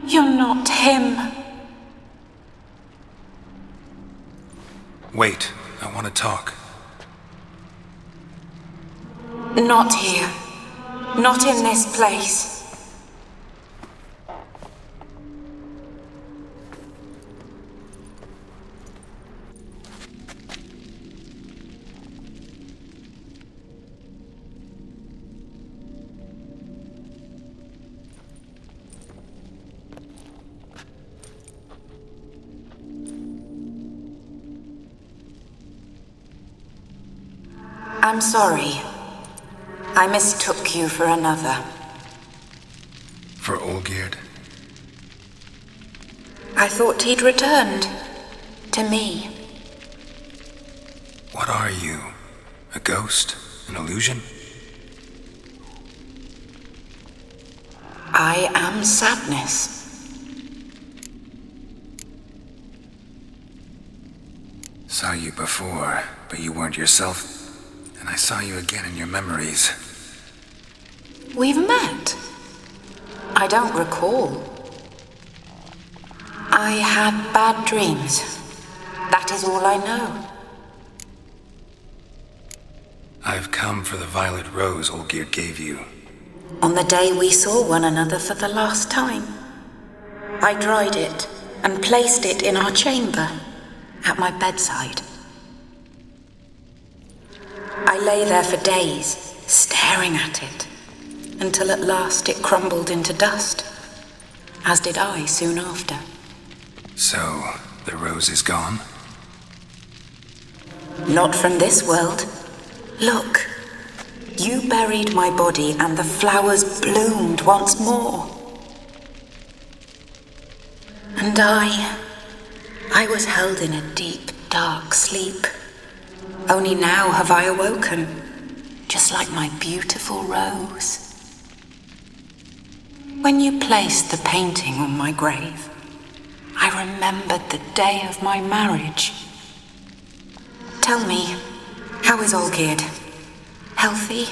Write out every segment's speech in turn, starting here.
You're not him. Wait, I want to talk. Not here. Not in this place. I'm sorry. I mistook you for another. For Olgierd? I thought he'd returned. To me. What are you? A ghost? An illusion? I am sadness. Saw you before, but you weren't yourself. And I saw you again in your memories. We've met. I don't recall. I had bad dreams. That is all I know. I've come for the violet rose Olgierd gave you. On the day we saw one another for the last time, I dried it and placed it in our chamber, at my bedside. I lay there for days, staring at it, until at last it crumbled into dust, as did I soon after. So, the rose is gone? Not from this world. Look, you buried my body and the flowers bloomed once more. And I was held in a deep, dark sleep. Only now have I awoken, just like my beautiful rose. When you placed the painting on my grave, I remembered the day of my marriage. Tell me, how is Olgierd? Healthy?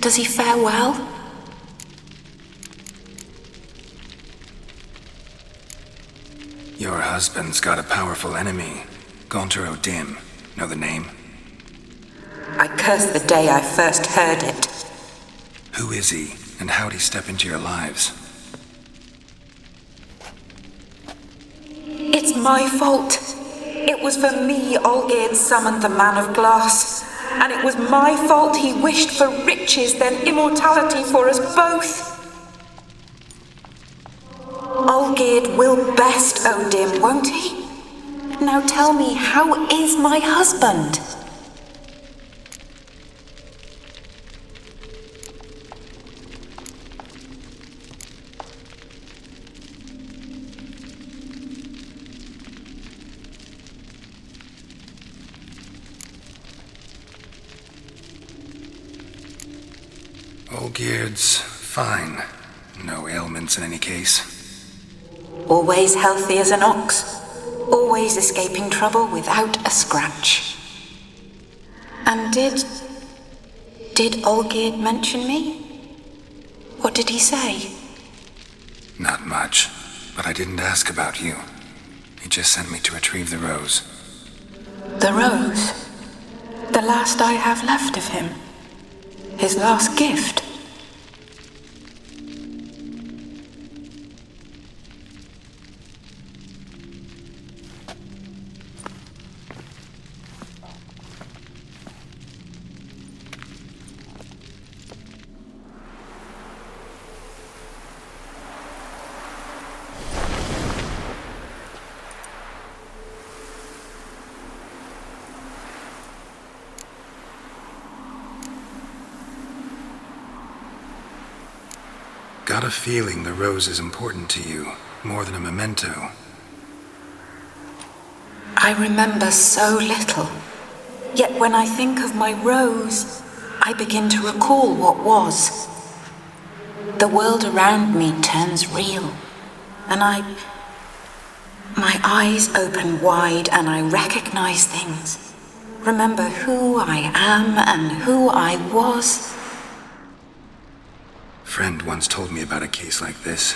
Does he fare well? Your husband's got a powerful enemy, Gaunter O'Dim. Know the name? I curse the day I first heard it. Who is he, and how'd he step into your lives? It's my fault. It was for me Olgierd summoned the Man of Glass. And it was my fault he wished for riches, then immortality for us both. Olgierd will best O'Dim, won't he? Now tell me, how is my husband? Olgierd's fine. No ailments in any case. Always healthy as an ox. Always escaping trouble without a scratch. And did Olgierd mention me? What did he say? Not much, but I didn't ask about you. He just sent me to retrieve the rose. The rose? The last I have left of him. His last gift. Got a feeling the rose is important to you, more than a memento. I remember so little. Yet when I think of my rose, I begin to recall what was. The world around me turns real, and my eyes open wide and I recognize things. Remember who I am and who I was. Friend once told me about a case like this.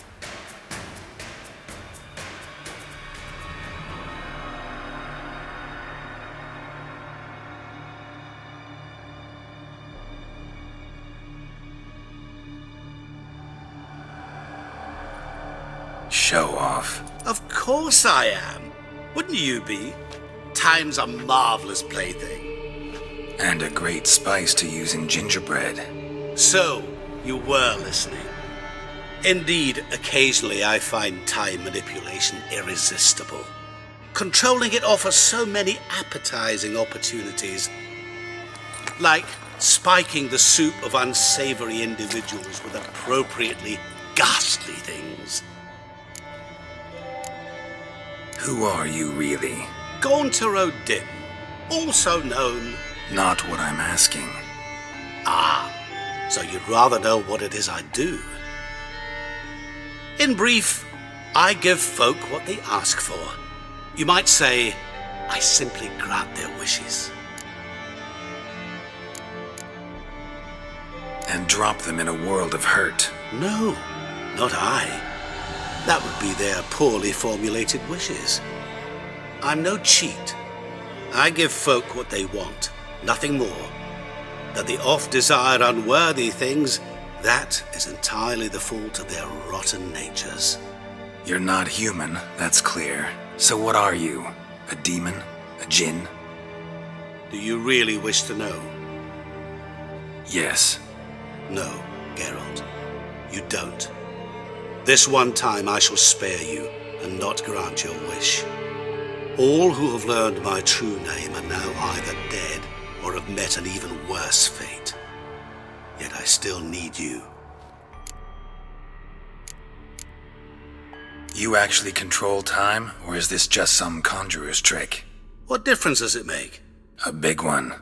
Show off. Of course I am. Wouldn't you be? Time's a marvelous plaything. And a great spice to use in gingerbread. So, you were listening. Indeed, occasionally I find time manipulation irresistible. Controlling it offers so many appetizing opportunities. Like spiking the soup of unsavory individuals with appropriately ghastly things. Who are you, really? Gaunter O'Dim, also known... Not what I'm asking. Ah, so you'd rather know what it is I do. In brief, I give folk what they ask for. You might say, I simply grant their wishes. And drop them in a world of hurt. No, not I. That would be their poorly formulated wishes. I'm no cheat. I give folk what they want, nothing more. That they oft desire unworthy things, that is entirely the fault of their rotten natures. You're not human, that's clear. So what are you? A demon? A djinn? Do you really wish to know? Yes. No, Geralt. You don't. This one time I shall spare you and not grant your wish. All who have learned my true name are now either dead or have met an even worse fate. Yet I still need you. You actually control time, or is this just some conjurer's trick? What difference does it make? A big one.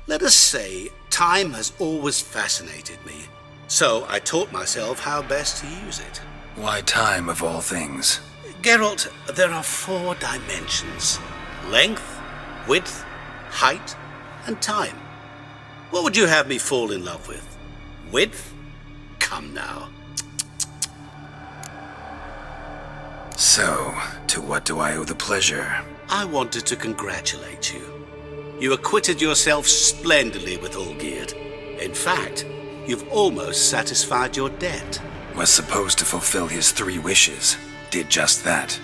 Let us say time has always fascinated me, so I taught myself how best to use it. Why time, of all things? Geralt, there are 4 dimensions. Length, width, height, and time. What would you have me fall in love with? Width? Come now. So, to what do I owe the pleasure? I wanted to congratulate you. You acquitted yourself splendidly with Olgierd. In fact, you've almost satisfied your debt. Was supposed to fulfill his 3 wishes. Did just that.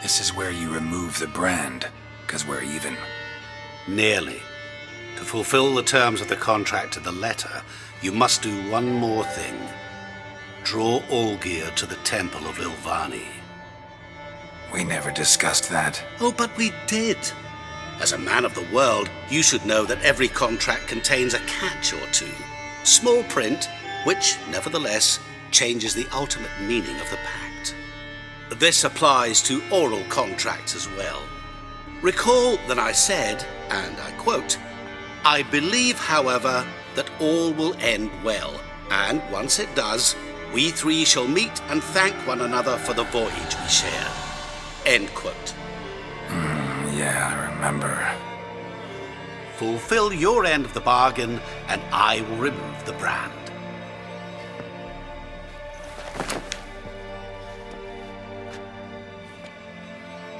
This is where you remove the brand, 'cause we're even. Nearly. To fulfill the terms of the contract to the letter, you must do one more thing. Draw Olgierd to the Temple of Lilvani. We never discussed that. Oh, but we did. As a man of the world, you should know that every contract contains a catch or two. Small print, which, nevertheless, changes the ultimate meaning of the pact. This applies to oral contracts as well. Recall that I said, and I quote, "I believe, however, that all will end well, and once it does, we 3 shall meet and thank one another for the voyage we share." End quote. Yeah, I remember. Fulfill your end of the bargain, and I will remove the brand.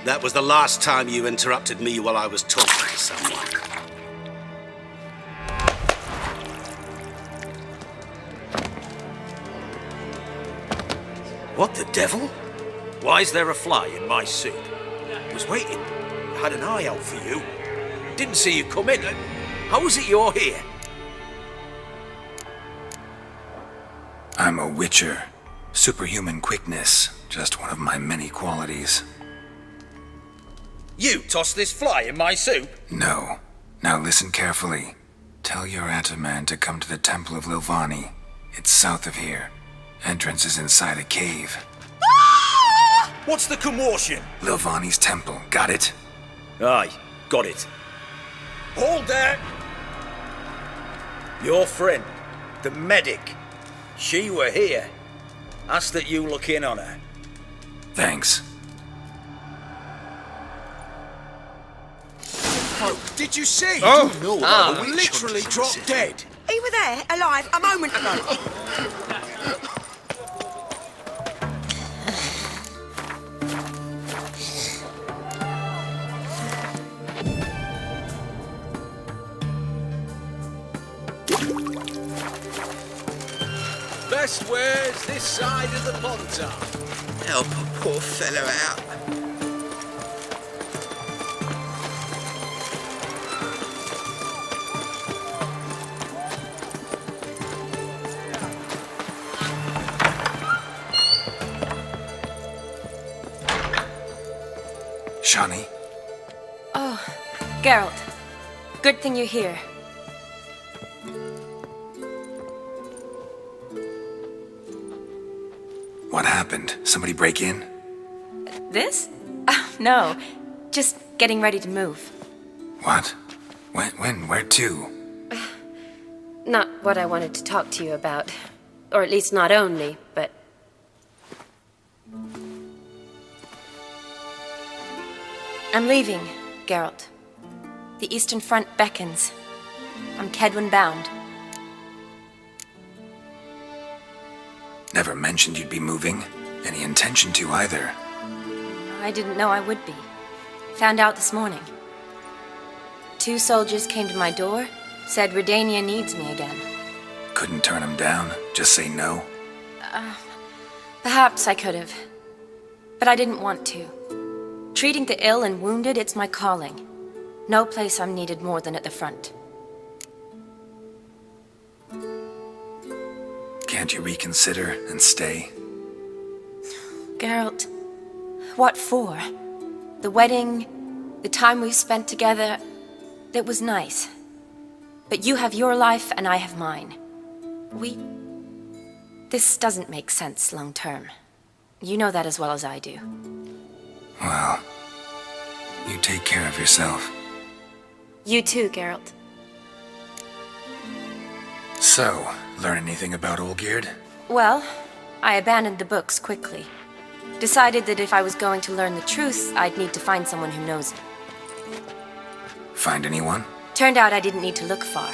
That was the last time you interrupted me while I was talking to someone. What the devil? Why is there a fly in my soup? Was waiting. Had an eye out for you. Didn't see you come in. How is it you're here? I'm a witcher. Superhuman quickness. Just one of my many qualities. You tossed this fly in my soup? No. Now listen carefully. Tell your Ataman to come to the Temple of Lilvani. It's south of here. Entrance is inside a cave. What's the commotion? Lilvani's temple. Got it? Aye, got it. Hold there! Your friend, the medic, she were here. Ask that you look in on her. Thanks. Oh, did you see? Oh, no, I literally dropped dead. You were there, alive, a moment ago. swears this side of the ponton. Help a poor fellow out. Shawnee? Oh, Geralt. Good thing you're here. What happened? Somebody break in? This? No. Just getting ready to move. What? When? Where to? Not what I wanted to talk to you about. Or at least not only, but... I'm leaving, Geralt. The Eastern Front beckons. I'm Kedwin bound. Never mentioned you'd be moving. Any intention to either. I didn't know I would be. Found out this morning. 2 soldiers came to my door, said Redania needs me again. Couldn't turn him down? Just say no? Perhaps I could have. But I didn't want to. Treating the ill and wounded, it's my calling. No place I'm needed more than at the front. Can't you reconsider and stay? Geralt, what for? The wedding, the time we've spent together, it was nice. But you have your life and I have mine. This doesn't make sense long term. You know that as well as I do. Well, you take care of yourself. You too, Geralt. So, learn anything about Olgierd? Well, I abandoned the books quickly. Decided that if I was going to learn the truth, I'd need to find someone who knows it. Find anyone? Turned out I didn't need to look far.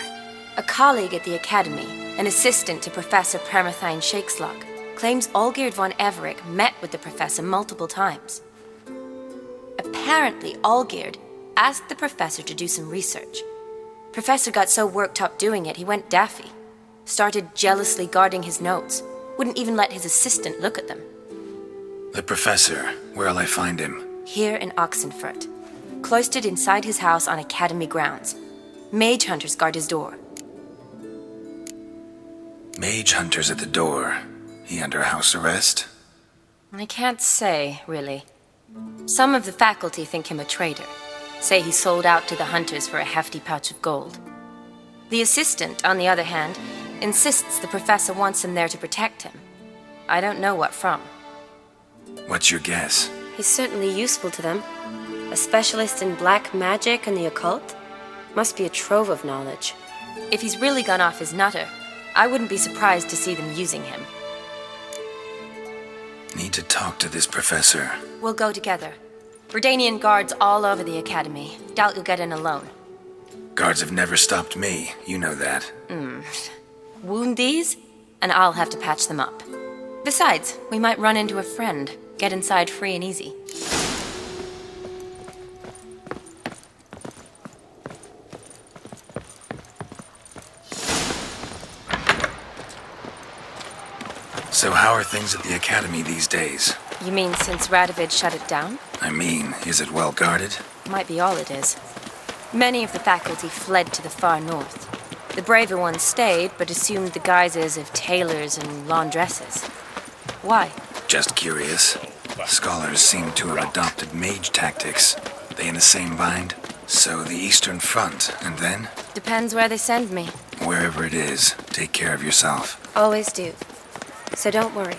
A colleague at the Academy, an assistant to Professor Permathine Shakeslog, claims Olgierd von Everick met with the professor multiple times. Apparently, Olgierd asked the professor to do some research. Professor got so worked up doing it, he went daffy. Started jealously guarding his notes. Wouldn't even let his assistant look at them. The professor, where'll I find him? Here in Oxenfurt. Cloistered inside his house on Academy grounds. Mage hunters guard his door. Mage hunters at the door. He under house arrest? I can't say, really. Some of the faculty think him a traitor. Say he sold out to the hunters for a hefty pouch of gold. The assistant, on the other hand, insists the professor wants him there to protect him. I don't know what from. What's your guess? He's certainly useful to them. A specialist in black magic and the occult? Must be a trove of knowledge. If he's really gone off his nutter, I wouldn't be surprised to see them using him. Need to talk to this professor. We'll go together. Redanian guards all over the Academy. Doubt you'll get in alone. Guards have never stopped me. You know that. Wound these, and I'll have to patch them up. Besides, we might run into a friend. Get inside free and easy. So how are things at the Academy these days? You mean since Radovid shut it down? I mean, is it well guarded? Might be all it is. Many of the faculty fled to the far north. The braver ones stayed, but assumed the guises of tailors and laundresses. Why? Just curious. Scholars seem to have adopted mage tactics. They in the same bind? So the Eastern Front, and then? Depends where they send me. Wherever it is, take care of yourself. Always do. So don't worry.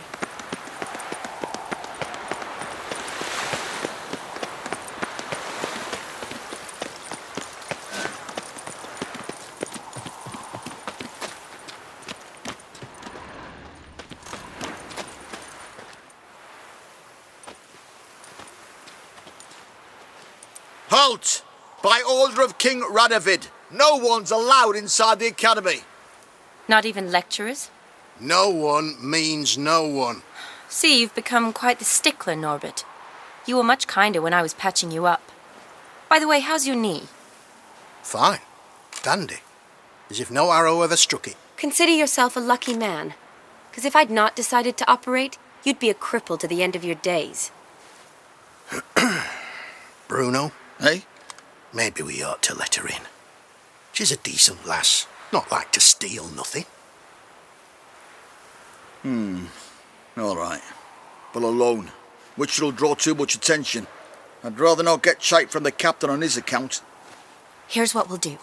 Halt! By order of King Radovid, no one's allowed inside the Academy. Not even lecturers? No one means no one. See, you've become quite the stickler, Norbert. You were much kinder when I was patching you up. By the way, how's your knee? Fine. Dandy. As if no arrow ever struck it. Consider yourself a lucky man. Because if I'd not decided to operate, you'd be a cripple to the end of your days. Bruno? Eh? Maybe we ought to let her in. She's a decent lass. Not like to steal nothing. All right. But alone, which will draw too much attention. I'd rather not get shite from the captain on his account. Here's what we'll do.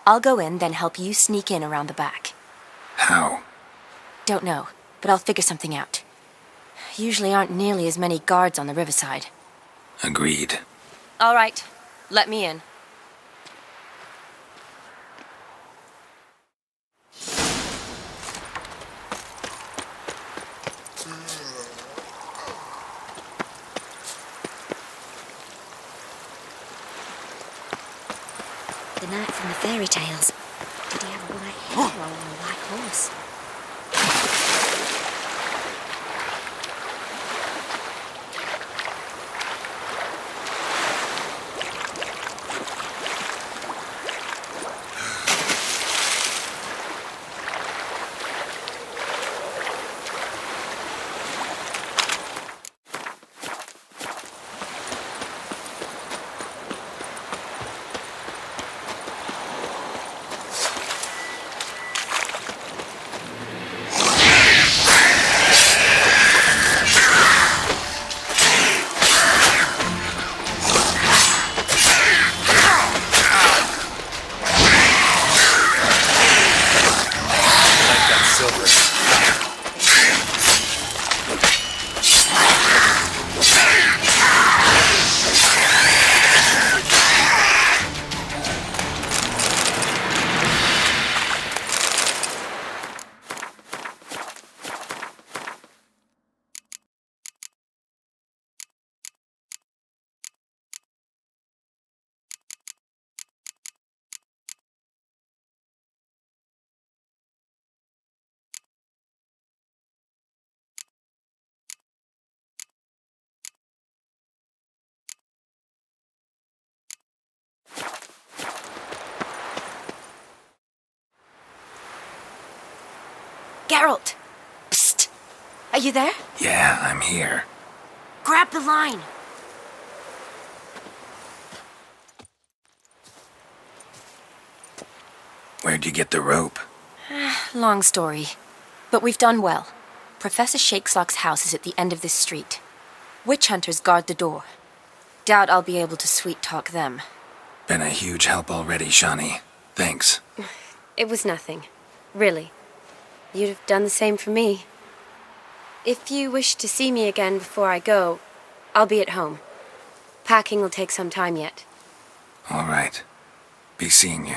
I'll go in, then help you sneak in around the back. How? Don't know, but I'll figure something out. Usually aren't nearly as many guards on the riverside. Agreed. All right, let me in. The knight from the fairy tales. Did he have a white hair or a white horse? Geralt! Psst! Are you there? Yeah, I'm here. Grab the line! Where'd you get the rope? Long story. But we've done well. Professor Shakeslock's house is at the end of this street. Witch hunters guard the door. Doubt I'll be able to sweet-talk them. Been a huge help already, Shani. Thanks. It was nothing. Really. You'd have done the same for me. If you wish to see me again before I go, I'll be at home. Packing will take some time yet. All right. Be seeing you.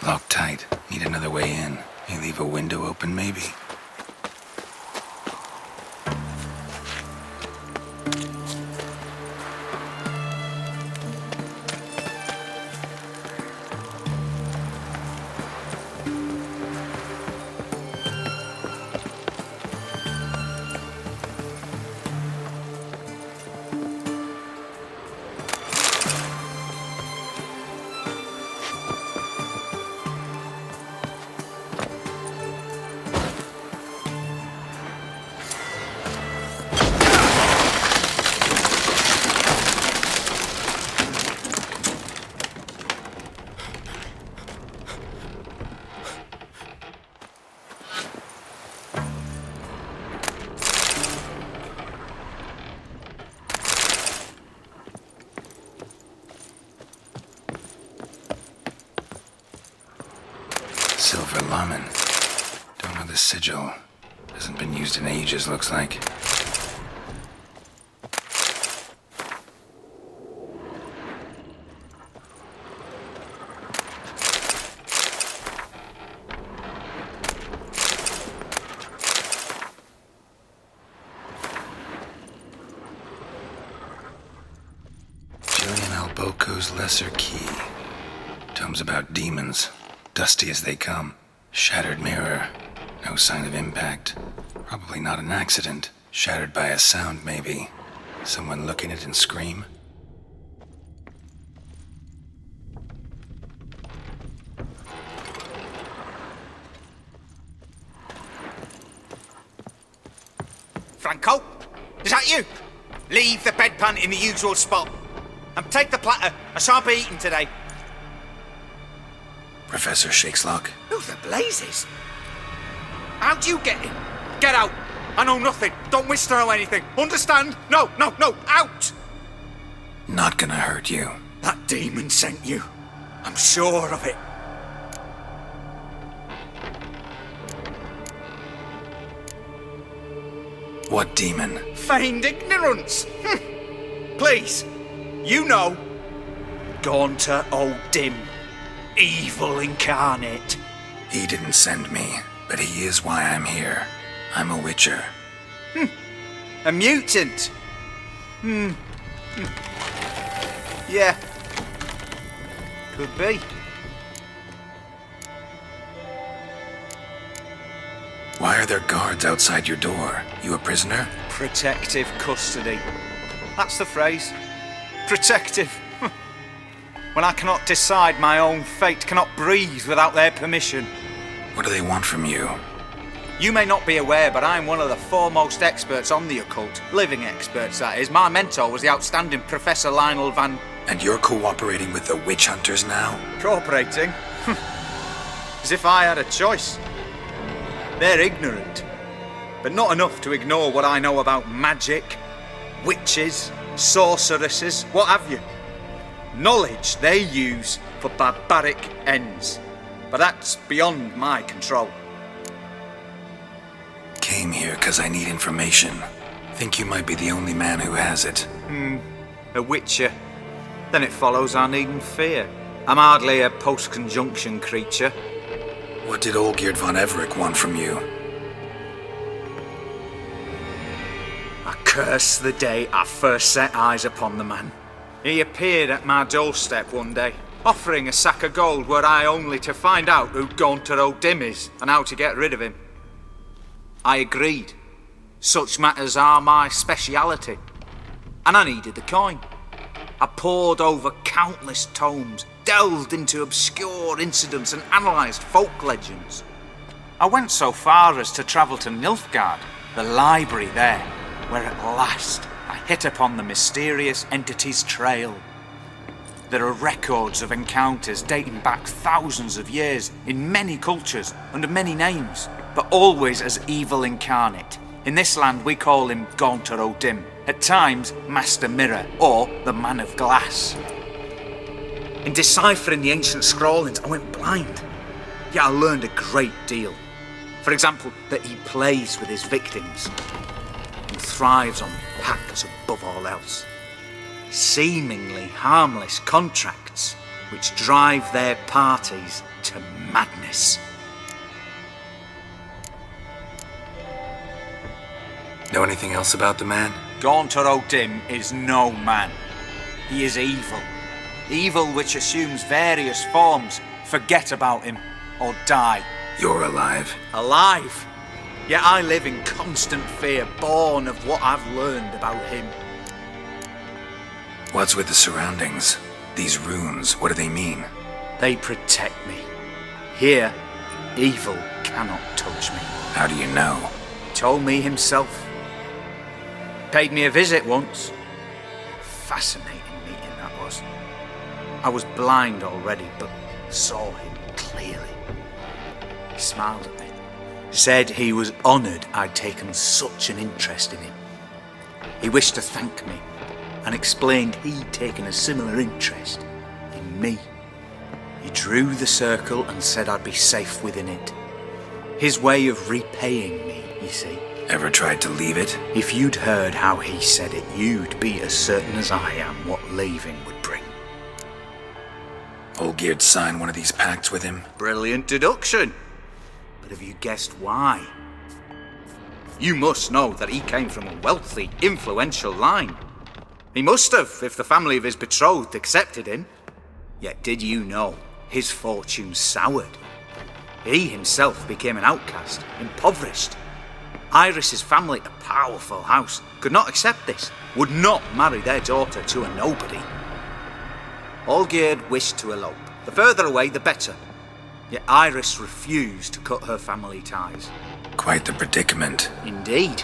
Locked tight. Need another way in. You leave a window open, maybe? Silver Laman. Don't know the sigil. Hasn't been used in ages, looks like. Julian Alboco's Lesser Key. Tomes about demons. Dusty as they come. Shattered mirror. No sign of impact. Probably not an accident. Shattered by a sound, maybe. Someone look in it and scream. Franco? Is that you? Leave the bedpan in the usual spot. And take the platter. I shan't be eating today. Professor Shakeslock? Who the blazes? How'd you get in? Get out! I know nothing. Don't wish to know anything. Understand? No, out! Not gonna hurt you. That demon sent you. I'm sure of it. What demon? Feigned ignorance. Please, you know. Gaunter O'Dim. Evil incarnate. He didn't send me, but he is why I'm here. I'm a witcher. A mutant. Yeah. Could be. Why are there guards outside your door? You a prisoner? Protective custody. That's the phrase. Protective. When I cannot decide my own fate, cannot breathe without their permission. What do they want from you? You may not be aware, but I'm one of the foremost experts on the occult. Living experts, that is. My mentor was the outstanding Professor Lionel Van... And you're cooperating with the witch hunters now? Cooperating? As if I had a choice. They're ignorant, but not enough to ignore what I know about magic, witches, sorceresses, what have you. Knowledge they use for barbaric ends, but that's beyond my control. Came here because I need information. Think you might be the only man who has it. A witcher. Then it follows I needn't fear. I'm hardly a post-conjunction creature. What did Olgierd von Everec want from you? I curse the day I first set eyes upon the man. He appeared at my doorstep one day, offering a sack of gold were I only to find out who Gaunter O'Dim is and how to get rid of him. I agreed. Such matters are my speciality. And I needed the coin. I pored over countless tomes, delved into obscure incidents and analysed folk legends. I went so far as to travel to Nilfgaard, the library there, where at last I hit upon the mysterious entity's trail. There are records of encounters dating back thousands of years in many cultures under many names, but always as evil incarnate. In this land we call him Gaunter O'Dim, at times Master Mirror or the Man of Glass. In deciphering the ancient scrawlings I went blind, yet I learned a great deal. For example, that he plays with his victims and thrives on pacts above all else. Seemingly harmless contracts which drive their parties to madness. Know anything else about the man? Gaunter O'Dim is no man. He is evil. Evil which assumes various forms. Forget about him, or die. You're alive. Alive? Yet I live in constant fear, born of what I've learned about him. What's with the surroundings? These runes, what do they mean? They protect me. Here, evil cannot touch me. How do you know? Told me himself. Paid me a visit once. Fascinating meeting that was. I was blind already, but saw him clearly. He smiled at me. Said he was honoured I'd taken such an interest in him. He wished to thank me and explained he'd taken a similar interest in me. He drew the circle and said I'd be safe within it. His way of repaying me, you see. Ever tried to leave it? If you'd heard how he said it, you'd be as certain as I am what leaving would bring. Olgierd signed one of these pacts with him? Brilliant deduction. But have you guessed why? You must know that he came from a wealthy, influential line. He must have, if the family of his betrothed accepted him. Yet did you know his fortune soured? He himself became an outcast, impoverished. Iris's family, a powerful house, could not accept this, would not marry their daughter to a nobody. Olgierd wished to elope. The further away, the better. Yet Iris refused to cut her family ties. Quite the predicament. Indeed.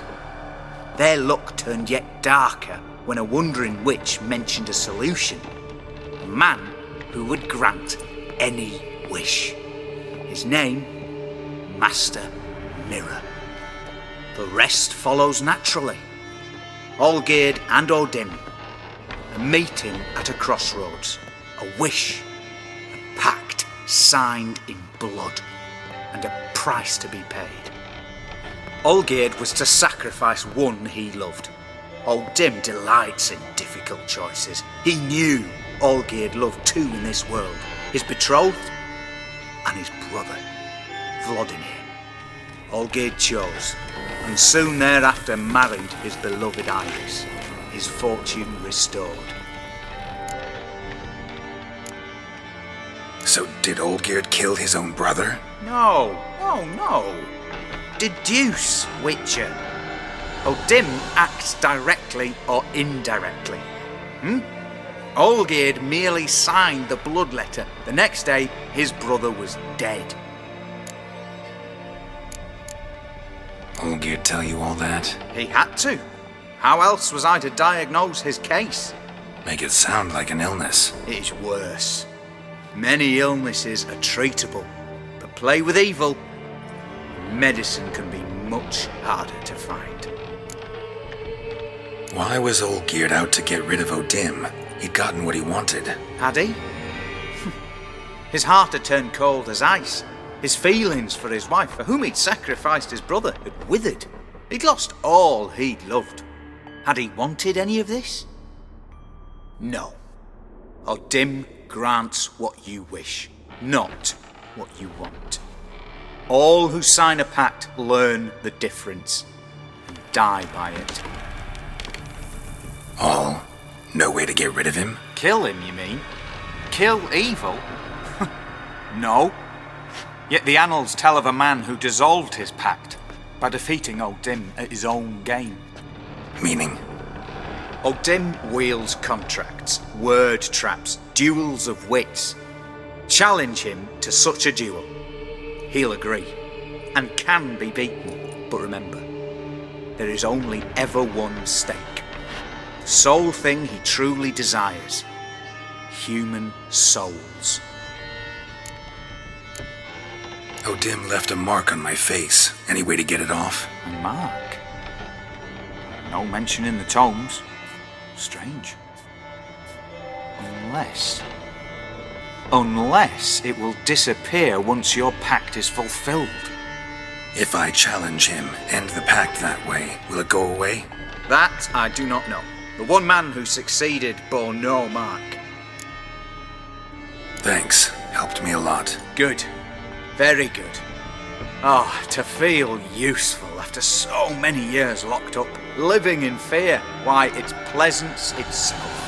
Their luck turned yet darker when a wandering witch mentioned a solution. A man who would grant any wish. His name, Master Mirror. The rest follows naturally. Olgierd and O'Dim, a meeting at a crossroads, a wish, a pact signed in blood, and a price to be paid. Olgierd was to sacrifice one he loved. O'Dim delights in difficult choices. He knew Olgierd loved two in this world, his betrothed and his brother, Vladimir. Olgierd chose, and soon thereafter married his beloved Iris, his fortune restored. So did Olgierd kill his own brother? No. Deduce, Witcher. O'Dim acts directly or indirectly. Olgierd merely signed the blood letter. The next day, his brother was dead. Olgierd tell you all that? He had to. How else was I to diagnose his case? Make it sound like an illness. It is worse. Many illnesses are treatable, but play with evil, medicine can be much harder to find. Why was Olgierd out to get rid of O'Dim? He'd gotten what he wanted. Had he? His heart had turned cold as ice. His feelings for his wife, for whom he'd sacrificed his brother, had withered. He'd lost all he'd loved. Had he wanted any of this? No. O'Dim grants what you wish, not what you want. All who sign a pact learn the difference and die by it. All? No way to get rid of him? Kill him, you mean? Kill evil? No. Yet the annals tell of a man who dissolved his pact by defeating O'Dim at his own game. Meaning? O'Dim wields contracts, word traps, duels of wits. Challenge him to such a duel. He'll agree, and can be beaten. But remember, there is only ever one stake. The sole thing he truly desires. Human souls. O'Dim left a mark on my face. Any way to get it off? A mark? No mention in the tomes. Strange. Unless it will disappear once your pact is fulfilled. If I challenge him, end the pact that way, will it go away? That I do not know. The one man who succeeded bore no mark. Thanks. Helped me a lot. Good. Very good. Oh, to feel useful after so many years locked up, living in fear. Why, it's pleasance itself.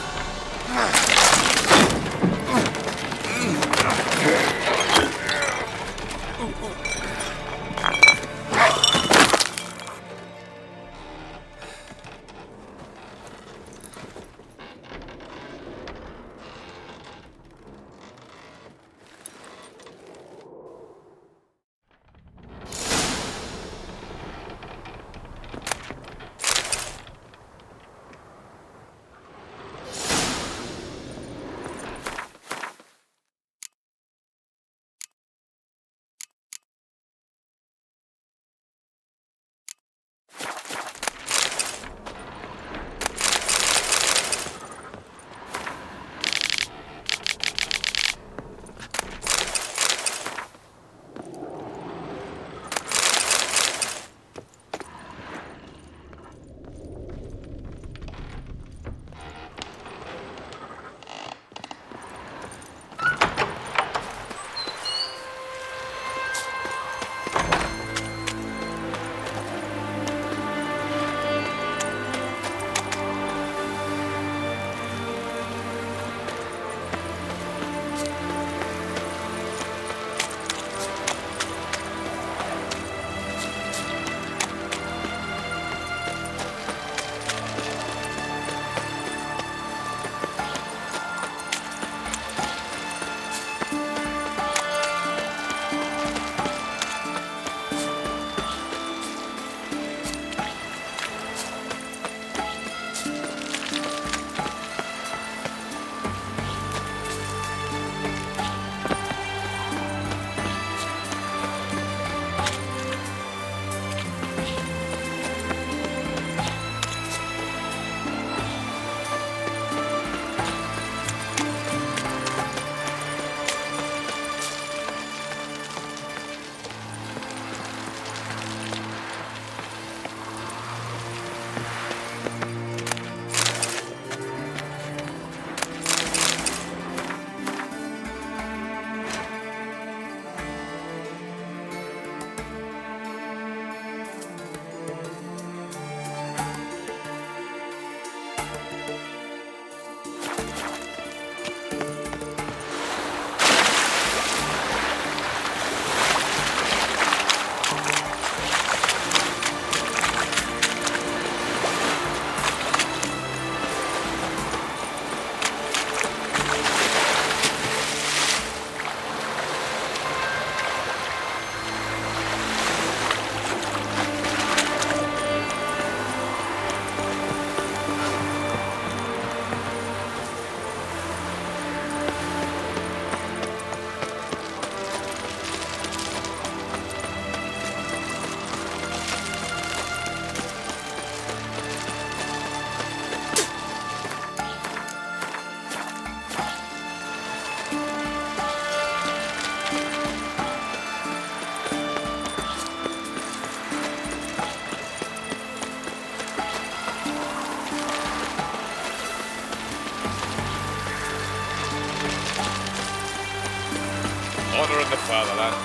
Honouring the fatherland.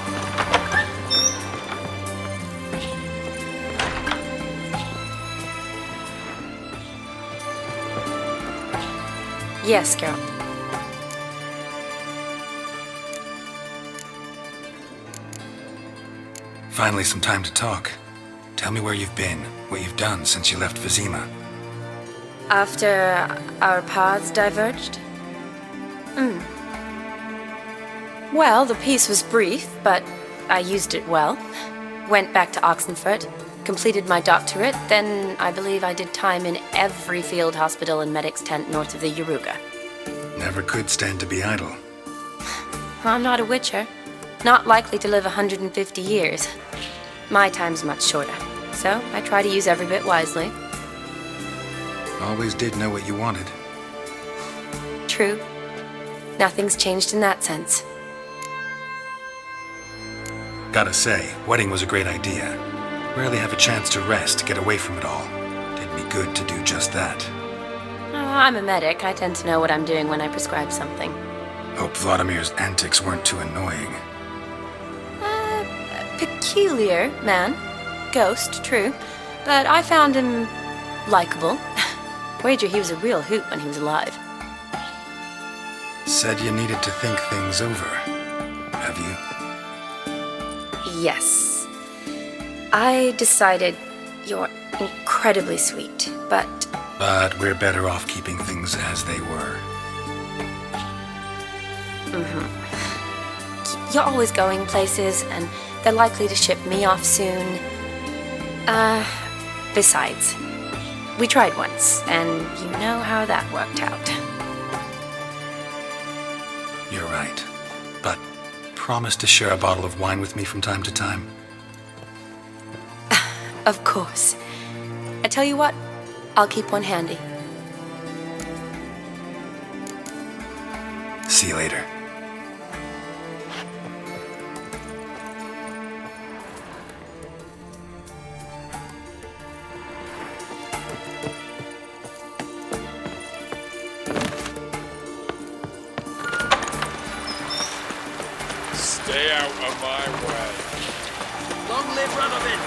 Yes, girl. Finally, some time to talk. Tell me where you've been, what you've done since you left Vizima. After our paths diverged? Well, the peace was brief, but I used it well. Went back to Oxenfurt, completed my doctorate, then I believe I did time in every field hospital and medic's tent north of the Yaruga. Never could stand to be idle. I'm not a witcher. Not likely to live 150 years. My time's much shorter, so I try to use every bit wisely. Always did know what you wanted. True. Nothing's changed in that sense. Gotta say, wedding was a great idea. Rarely have a chance to rest, get away from it all. Did me good to do just that. Oh, I'm a medic. I tend to know what I'm doing when I prescribe something. Hope Vladimir's antics weren't too annoying. peculiar man. Ghost, true. But I found him likable. Wager he was a real hoot when he was alive. Said you needed to think things over. Have you? Yes. I decided you're incredibly sweet, but... But we're better off keeping things as they were. You're always going places, and they're likely to ship me off soon. Besides, we tried once, and you know how that worked out. You're right. But promise to share a bottle of wine with me from time to time. Of course. I tell you what, I'll keep one handy. See you later. Stay out of my way. Long live Radovid!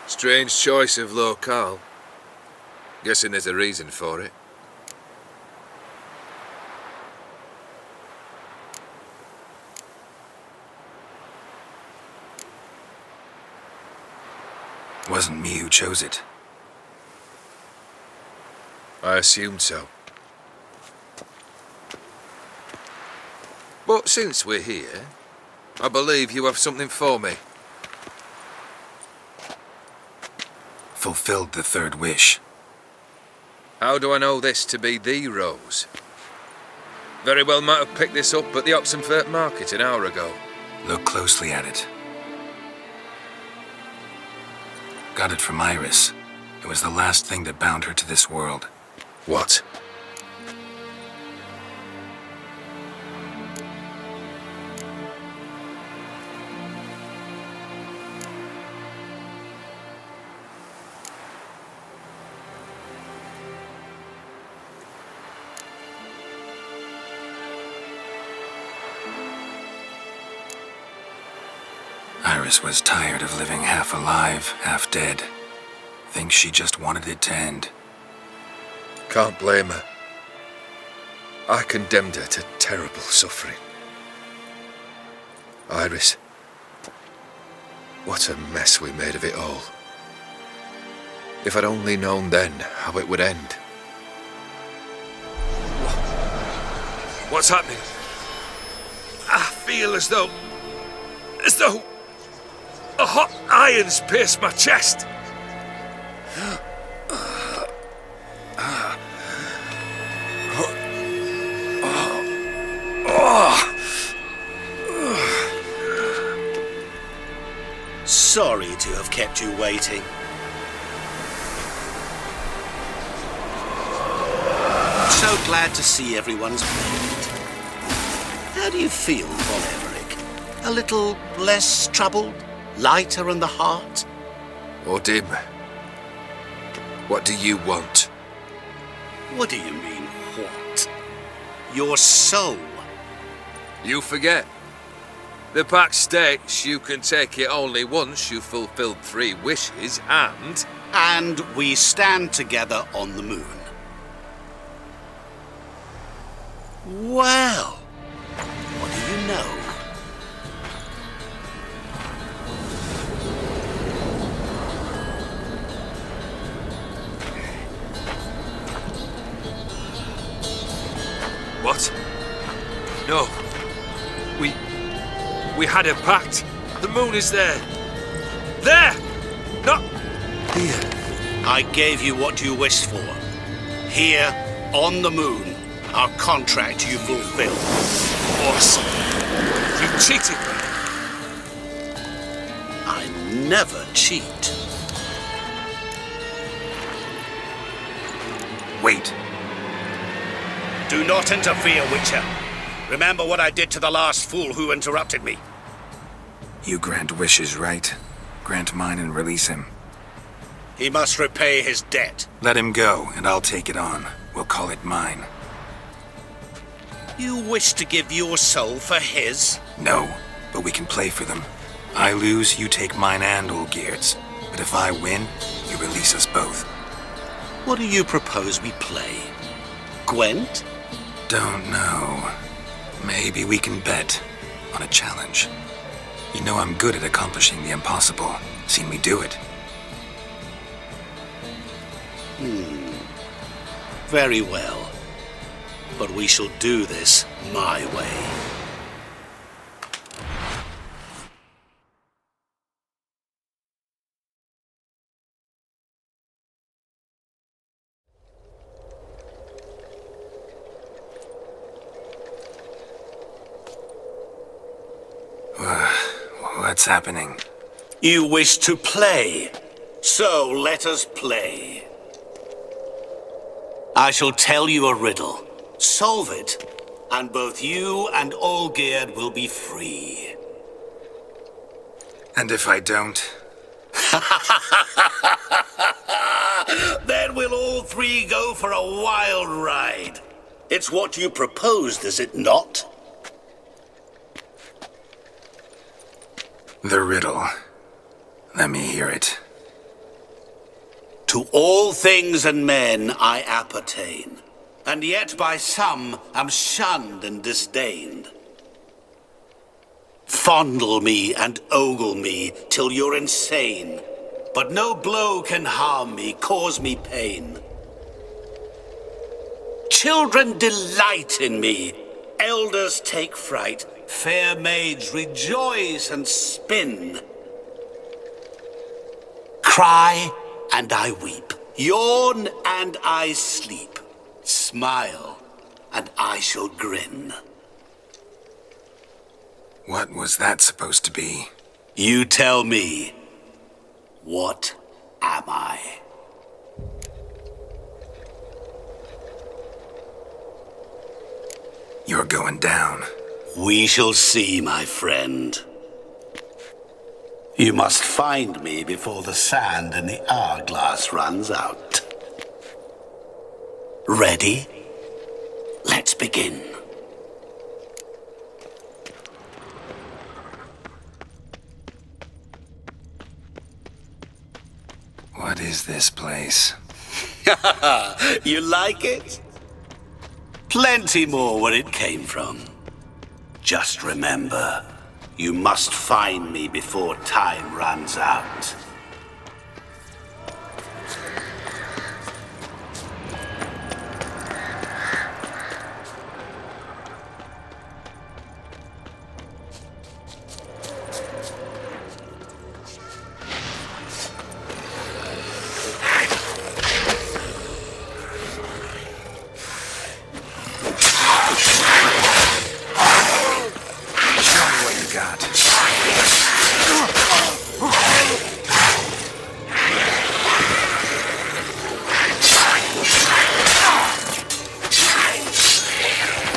Strange choice of locale. Guessing there's a reason for it. Wasn't me who chose it. I assumed so. But since we're here, I believe you have something for me. Fulfilled the third wish. How do I know this to be the rose? Very well might have picked this up at the Oxenfurt market an hour ago. Look closely at it. Got it from Iris. It was the last thing that bound her to this world. What? Iris was tired of living half alive, half dead. Thinks she just wanted it to end. Can't blame her. I condemned her to terrible suffering. Iris, what a mess we made of it all. If I'd only known then how it would end. What's happening? I feel as though a hot iron's pierced my chest. Sorry to have kept you waiting. So glad to see everyone's made. How do you feel, Von Everett? A little less troubled? Lighter in the heart? Odim, what do you want? What do you mean, what? Your soul. You forget. The pact states you can take it only once you've fulfilled 3 wishes and... And we stand together on the moon. Well, what do you know? What? No. We had a pact. The moon is there. There! Not here. I gave you what you wished for. Here, on the moon, our contract you fulfilled. Awesome. You cheated me. I never cheat. Wait. Do not interfere, Witcher. Remember what I did to the last fool who interrupted me. You grant wishes, right? Grant mine and release him. He must repay his debt. Let him go, and I'll take it on. We'll call it mine. You wish to give your soul for his? No, but we can play for them. I lose, you take mine and Olgierd's. But if I win, you release us both. What do you propose we play? Gwent? Don't know. Maybe we can bet on a challenge. You know I'm good at accomplishing the impossible. Seen me do it. Very well. But we shall do this my way. What's happening? You wish to play, so let us play. I shall tell you a riddle. Solve it, and both you and Olgierd will be free. And if I don't? Then we'll all 3 go for a wild ride. It's what you proposed, is it not? The riddle. Let me hear it. To all things and men I appertain, and yet by some am shunned and disdained. Fondle me and ogle me till you're insane, but no blow can harm me, cause me pain. Children delight in me, elders take fright, fair maids rejoice and spin. Cry, and I weep. Yawn and I sleep. Smile and I shall grin. What was that supposed to be? You tell me. What am I? You're going down. We shall see, my friend. You must find me before the sand in the hourglass runs out. Ready? Let's begin. What is this place? You like it? Plenty more where it came from. Just remember, you must find me before time runs out.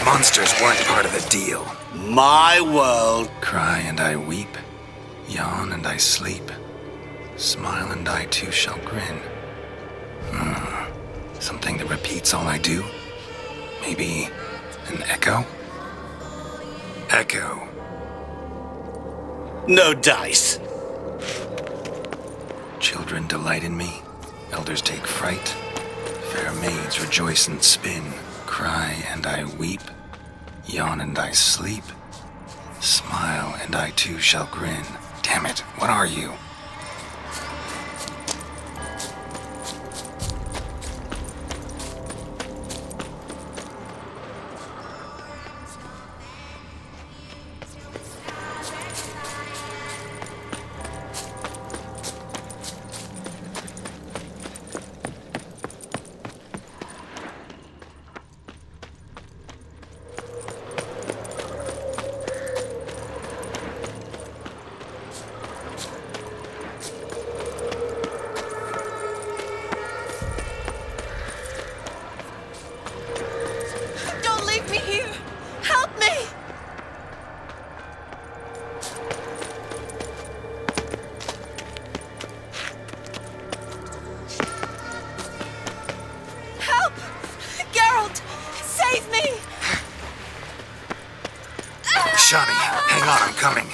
Monsters weren't part of the deal. My world. Cry and I weep. Yawn and I sleep. Smile and I too shall grin. Something that repeats all I do? Maybe an echo? Echo. No dice. Children delight in me. Elders take fright. Fair maids rejoice and spin. Cry and I weep. Yawn and I sleep. Smile and I too shall grin. Damn it, what are you? Shani, hang on, I'm coming.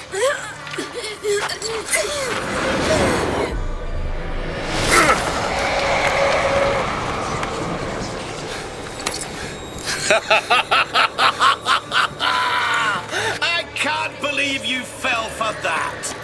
I can't believe you fell for that.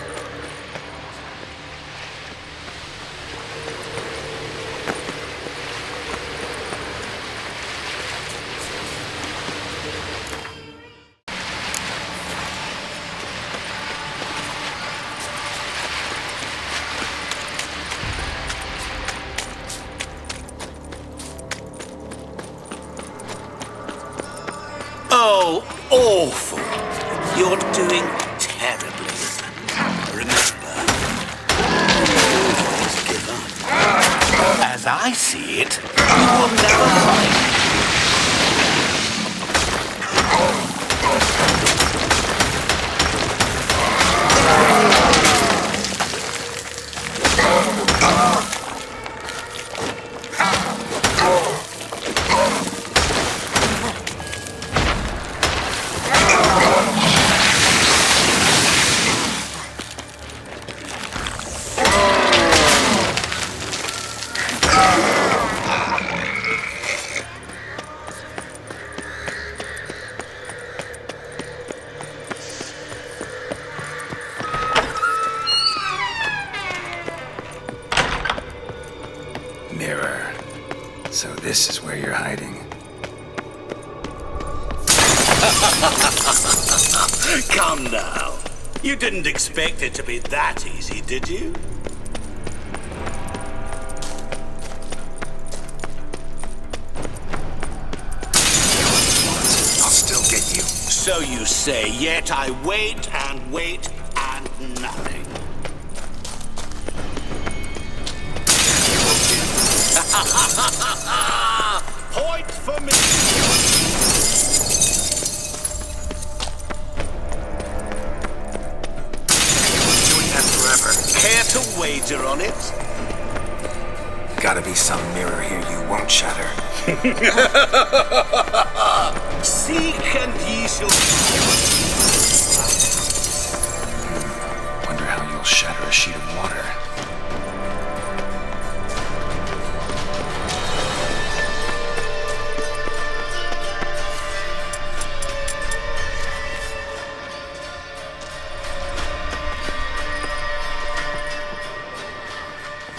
Oh, awful. You're doing terribly. Remember, always give up. As I see it, you will never find. Mirror. So this is where you're hiding. Come now. You didn't expect it to be that easy, did you? So you say, yet I wait and wait and nothing. Point for me! Doing that forever. Care to wager on it? Gotta be some mirror here you won't shatter. Seek and ye shall... Wonder how you'll shatter a sheet of water.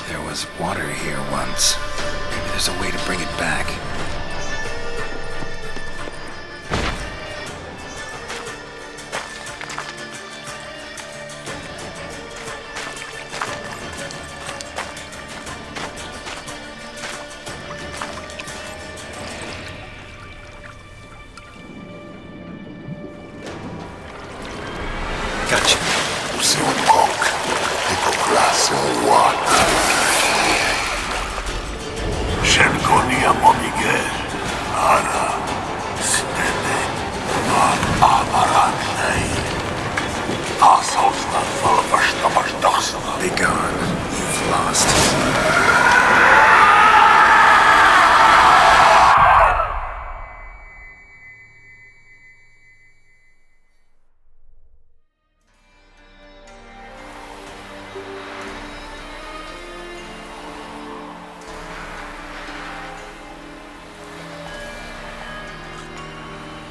There was water here once. Maybe there's a way to bring it back. Gotcha. Shenkonia Monige, Ara, Stene, Mar Amaranei, Asosna Falvashtamash Daxana. Be gone. You've lost.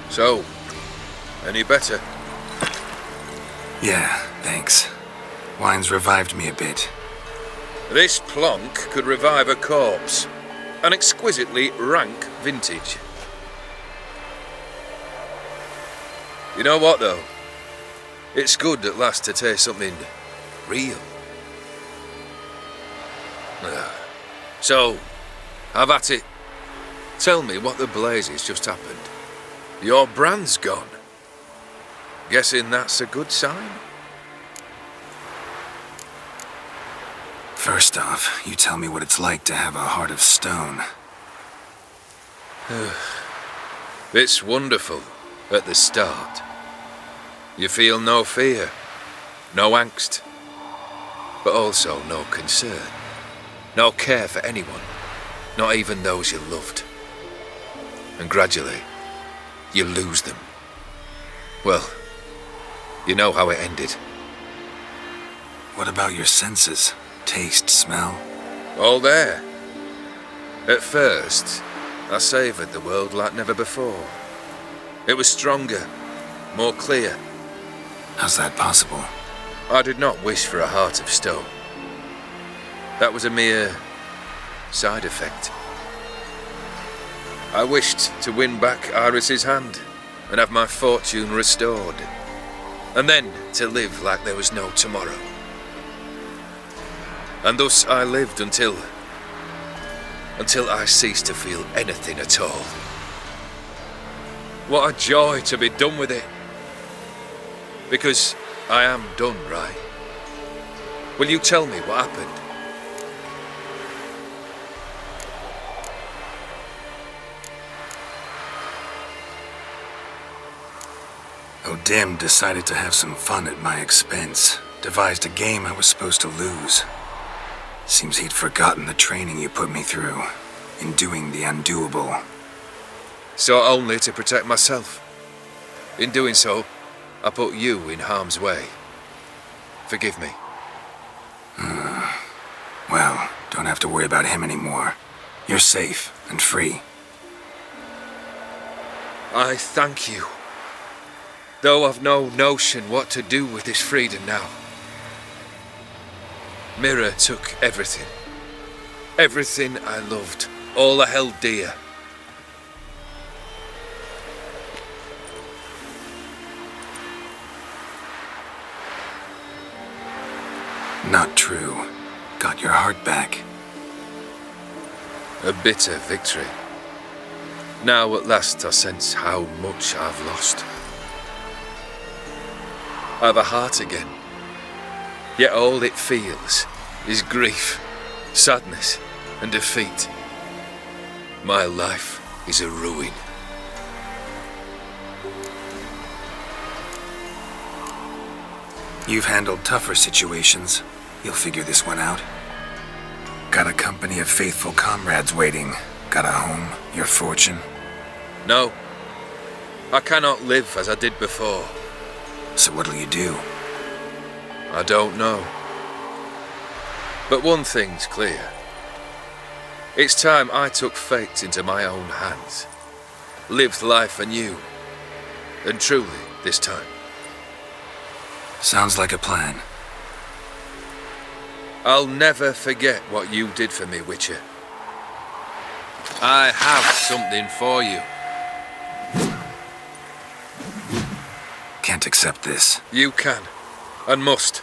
So, any better? Yeah, thanks. Wine's revived me a bit. This plonk could revive a corpse. An exquisitely rank vintage. You know what, though? It's good at last to taste something real. So, have at it. Tell me what the blazes just happened. Your brand's gone. Guessing that's a good sign? First off, you tell me what it's like to have a heart of stone. It's wonderful at the start. You feel no fear, no angst, but also no concern, no care for anyone, not even those you loved. And gradually, you lose them. Well, you know how it ended. What about your senses? Taste, smell? All there. At first, I savoured the world like never before. It was stronger, more clear. How's that possible? I did not wish for a heart of stone. That was a mere side effect. I wished to win back Iris's hand and have my fortune restored, and then to live like there was no tomorrow. And thus I lived until I ceased to feel anything at all. What a joy to be done with it. Because I am done, right? Will you tell me what happened? O'Dim decided to have some fun at my expense. Devised a game I was supposed to lose. Seems he'd forgotten the training you put me through in doing the undoable. So only to protect myself. In doing so, I put you in harm's way. Forgive me. Well, don't have to worry about him anymore. You're safe and free. I thank you. Though I've no notion what to do with this freedom now. Mirror took everything. Everything I loved. All I held dear. Not true. Got your heart back. A bitter victory. Now at last I sense how much I've lost. I've a heart again. Yet all it feels is grief, sadness, and defeat. My life is a ruin. You've handled tougher situations. You'll figure this one out. Got a company of faithful comrades waiting. Got a home, your fortune. No. I cannot live as I did before. So what'll you do? I don't know. But one thing's clear. It's time I took fate into my own hands. Lived life anew. And truly, this time. Sounds like a plan. I'll never forget what you did for me, Witcher. I have something for you. Can't accept this. You can, and must.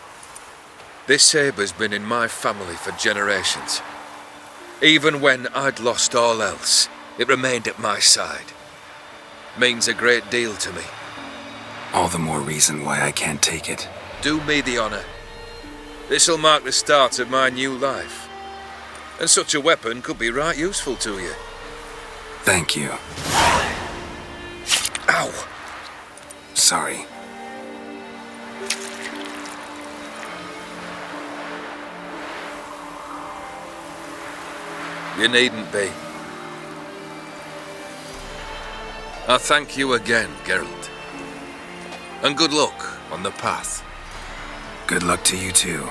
This sabre's been in my family for generations. Even when I'd lost all else, it remained at my side. Means a great deal to me. All the more reason why I can't take it. Do me the honor. This'll mark the start of my new life. And such a weapon could be right useful to you. Thank you. Ow! Sorry. You needn't be. I thank you again, Geralt. And good luck on the path. Good luck to you too.